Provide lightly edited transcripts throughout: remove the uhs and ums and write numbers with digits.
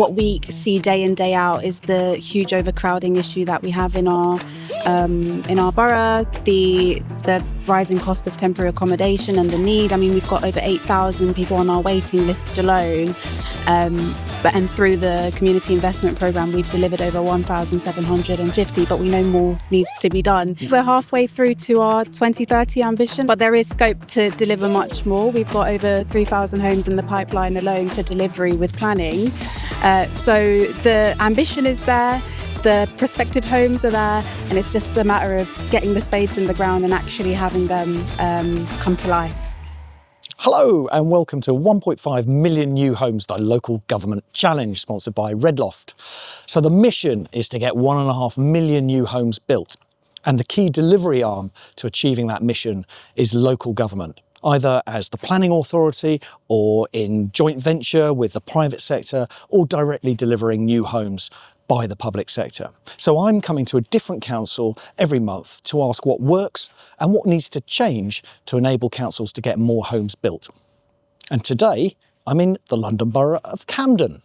what we see day in, day out is the huge overcrowding issue that we have in our borough, the rising cost of temporary accommodation and the need. I mean, we've got over 8,000 people on our waiting list alone. And through the community investment programme, we've delivered over 1,750, but we know more needs to be done. We're halfway through to our 2030 ambition, but there is scope to deliver much more. We've got over 3,000 homes in the pipeline alone for delivery with planning. So the ambition is there, the prospective homes are there, and it's just a matter of getting the spades in the ground and actually having them come to life. Hello and welcome to 1.5 million new homes by local government challenge sponsored by Redloft. So the mission is to get 1.5 million new homes built, and the key delivery arm to achieving that mission is local government, either as the planning authority or in joint venture with the private sector or directly delivering new homes by the public sector. So I'm coming to a different council every month to ask what works and what needs to change to enable councils to get more homes built. And today I'm in the London Borough of Camden.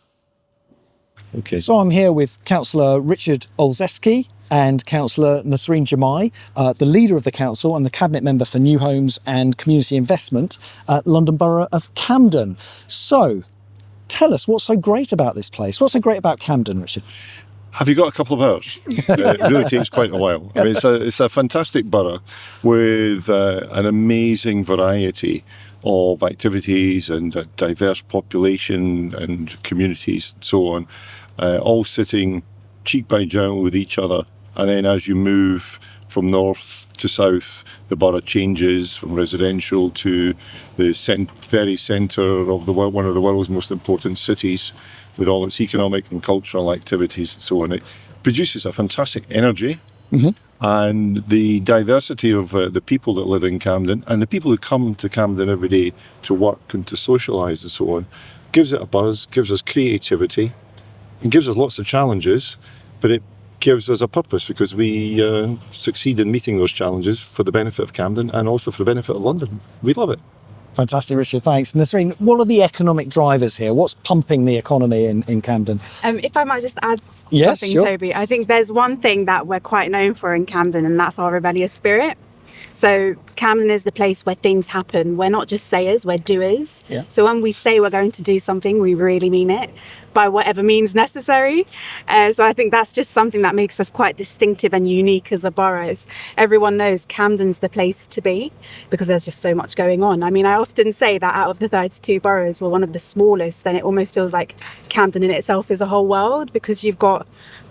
Okay. So I'm here with Councillor Richard Olszewski and Councillor Nasrine Djemai, the leader of the council and the cabinet member for new homes and community investment at London Borough of Camden. So tell us, what's so great about this place? What's so great about Camden, Richard? Have you got a couple of hours? It really takes quite a while. I mean, it's a fantastic borough with an amazing variety of activities and a diverse population and communities and so on, all sitting cheek by jowl with each other. And then as you move from north to south, the borough changes from residential to the very centre of one of the world's most important cities, with all its economic and cultural activities and so on. It produces a fantastic energy, and the diversity of the people that live in Camden and the people who come to Camden every day to work and to socialise and so on gives it a buzz, gives us creativity, and gives us lots of challenges, but it gives us a purpose because we succeed in meeting those challenges for the benefit of Camden and also for the benefit of London. We love it. Fantastic, Richard, thanks. Nasrine, what are the economic drivers here? What's pumping the economy in Camden? If I might just add Yes, something, sure. Toby. I think there's one thing that we're quite known for in Camden, and that's our rebellious spirit. So Camden is the place where things happen. We're not just sayers, we're doers. Yeah. So when we say we're going to do something, we really mean it by whatever means necessary. So I think that's just something that makes us quite distinctive and unique as a borough. Everyone knows Camden's the place to be because there's just so much going on. I mean, I often say that out of the 32 boroughs, we're one of the smallest, and it almost feels like Camden in itself is a whole world because you've got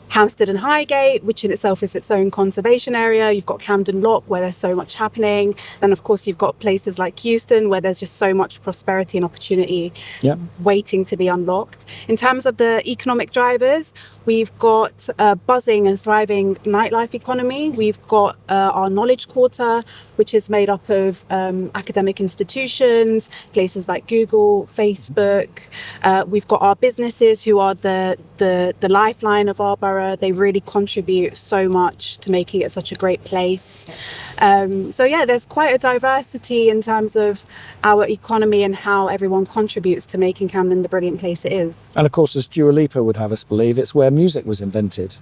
Hampstead and Highgate, which in itself is its own conservation area. You've got Camden Lock, where there's so much happening. Then, of course, you've got places like Euston, where there's just so much prosperity and opportunity waiting to be unlocked. In terms of the economic drivers, we've got a buzzing and thriving nightlife economy. We've got our Knowledge Quarter, which is made up of academic institutions, places like Google, Facebook. We've got our businesses who are the lifeline of our borough. They really contribute so much to making it such a great place. So yeah, there's quite a diversity in terms of our economy and how everyone contributes to making Camden the brilliant place it is. And of course, as Dua Lipa would have us believe, it's where music was invented.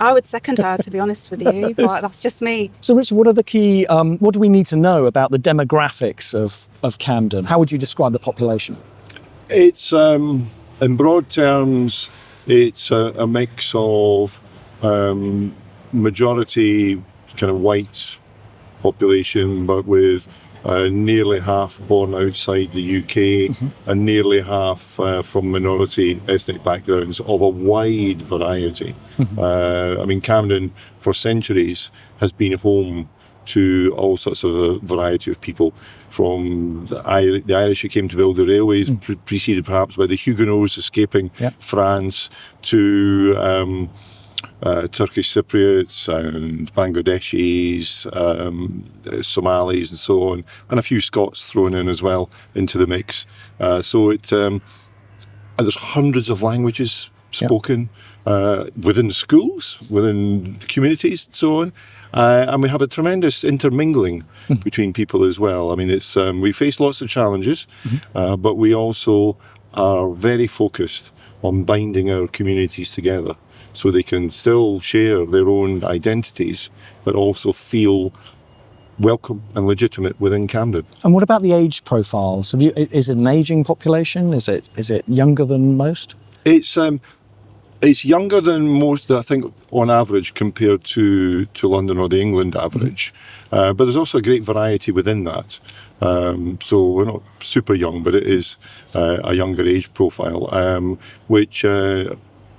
I would second her, to be honest with you, but that's just me. So Richard, what are the key, what do we need to know about the demographics of Camden? How would you describe the population? It's, in broad terms, it's a mix of majority kind of white population, but with nearly half born outside the UK and nearly half from minority ethnic backgrounds of a wide variety. I mean, Camden for centuries has been home to all sorts of a variety of people, from the Irish who came to build the railways, preceded perhaps by the Huguenots escaping France, to Turkish Cypriots and Bangladeshis, Somalis and so on, and a few Scots thrown in as well into the mix. So and there's hundreds of languages spoken within the schools, within the communities and so on. And we have a tremendous intermingling between people as well. I mean, it's we face lots of challenges, but we also are very focused on binding our communities together so they can still share their own identities, but also feel welcome and legitimate within Camden. And what about the age profiles? Is it an ageing population? Is it younger than most? It's younger than most, I think, on average, compared to London or the England average. But there's also a great variety within that. So we're not super young, but it is a younger age profile, which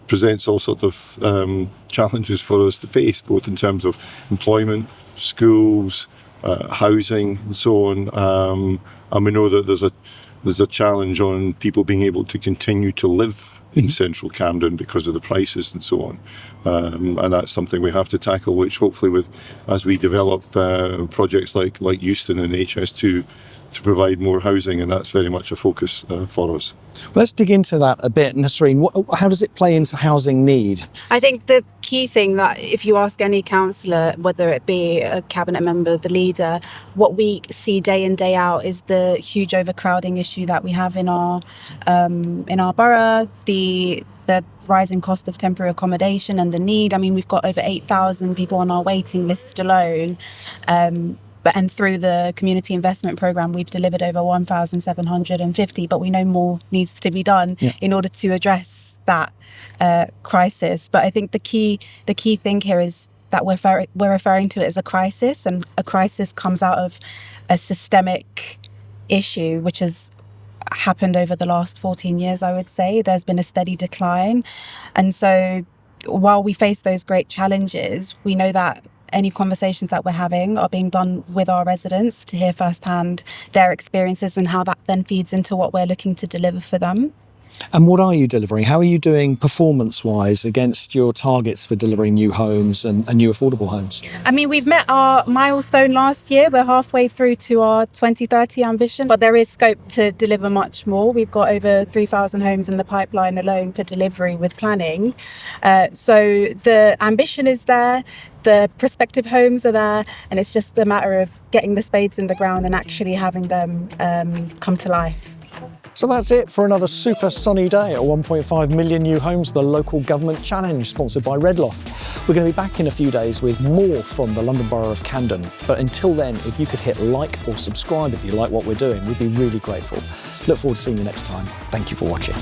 presents all sorts of challenges for us to face, both in terms of employment, schools, housing, and so on. And we know that there's a challenge on people being able to continue to live in central Camden because of the prices and so on. And that's something we have to tackle, which hopefully as we develop projects like Euston and HS2 to provide more housing, and that's very much a focus for us. Well, let's dig into that a bit. Nasrine, how does it play into housing need? I think the key thing that if you ask any councillor, whether it be a cabinet member, the leader, what we see day in, day out is the huge overcrowding issue that we have in our borough, the rising cost of temporary accommodation and the need. I mean, we've got over 8,000 people on our waiting list alone. And through the community investment programme, we've delivered over 1,750, but we know more needs to be done in order to address that crisis. But I think the key thing here is that we're referring to it as a crisis, and a crisis comes out of a systemic issue, which has happened over the last 14 years, I would say. There's been a steady decline. And so while we face those great challenges, we know that any conversations that we're having are being done with our residents to hear firsthand their experiences and how that then feeds into what we're looking to deliver for them. And what are you delivering? How are you doing performance-wise against your targets for delivering new homes and new affordable homes? I mean, we've met our milestone last year. We're halfway through to our 2030 ambition, but there is scope to deliver much more. We've got over 3,000 homes in the pipeline alone for delivery with planning. So the ambition is there. The prospective homes are there, and it's just a matter of getting the spades in the ground and actually having them come to life. So that's it for another super sunny day at 1.5 million new homes, the local government challenge sponsored by Redloft. We're going to be back in a few days with more from the London Borough of Camden. But until then, if you could hit like or subscribe if you like what we're doing, we'd be really grateful. Look forward to seeing you next time. Thank you for watching.